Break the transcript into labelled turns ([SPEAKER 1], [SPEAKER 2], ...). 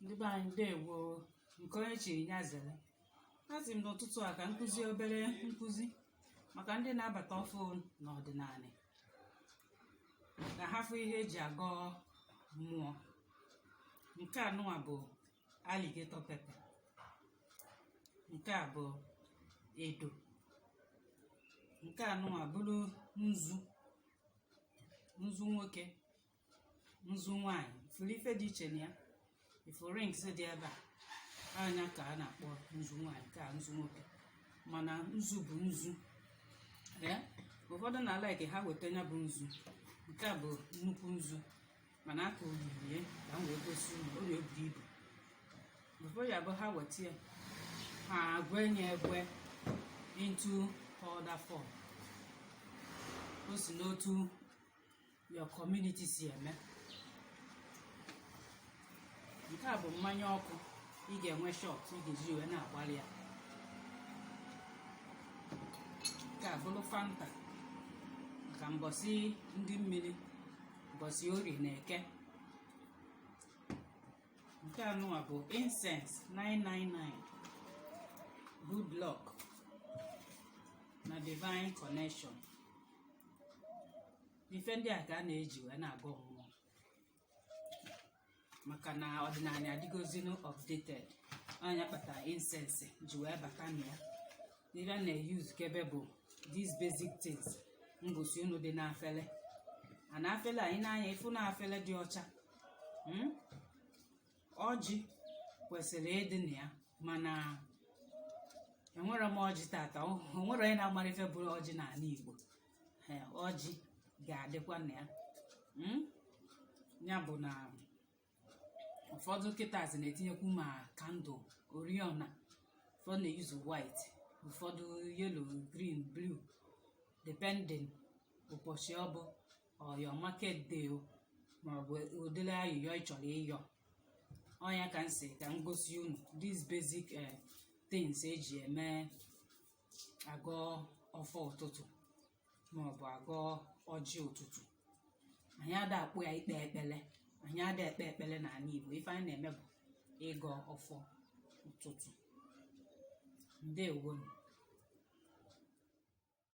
[SPEAKER 1] Ndị be anyị ndewo, nke onye chiri ya zere. Asị m n'ụtụtụ a ka nkụzi obere nkụzi maka ndị na-abata ọfụ n'ọdịnanị, ka ha fụ ihe eji agọ mmụọ. Nke a nụwa bụ alligator pepper, nke a bụ edo, nke a nụwa bụrụ nzu nwoke, nzu nwanyị. Furu ife dị iche na ya, ifuru rings dị ebe a, anya ka a na-akpọ nzu nwanyị, ka nzu nwoke, mana nzu bụ nzu. Ụfọdụ na like ha weta ya bụ nzu. Nke a bụ nnukwu nzu, mana aka oyirie ka m wee gosi unu, ọ na-ebu ibu. Ụfọdụ ya bụ ha weta ya, ha gwenye egwe into powder form. O si n'otu your community si eme. Nke a bụ mmanya ọkụ, ị ga-enwe shot ị ga-eji wee na-agbalị ya. Nke a bụrụ Fanta maka mbọsị ndị mmiri, mbọsị Orie na Eke. Nke a nụwa bụ incense 999, good luck na divine connection. Ife ndị a ka a na-eji wee na-agọ mmụọ, maka na ọdịnala adịgozinu updated. Anya kpatara incense ji wee bata na ya. Ihe a na-use kebe bụ these basic things ngosi unu dị n'afele. Na afele anyị na-anya ifu na afele dị ọcha. Ọjị kwesịrị ịdị na ya, mana enwere m ọjị tata. Onwere onye na-amara ife bụ ọjị n'ala Igbo. Ọjị ga-adịkwa na ya. Ya bụ na ụfọdụ kịtazi na-etinyekwu ma kandụl, oriọna. Ụfọdụ na-use white, ụfọdụ yellow, green, blue, depending ụbọchị ọ bụ your market day maọbụ ụdịrị ayịyọ ị chọrọ ịyọ. Ọnya ka m si ka m gosi unu these basic things eji eme agọ ọfọ ụtụtụ maọbụ agọ ọjị ụtụtụ. Anyị ada akpụ ya ikpe ekpele, anyị ada ekpe ekpele n'ala Igbo. Ife anyị na-eme bụ ịgọ ọfọ ụtụtụ. Ndewo.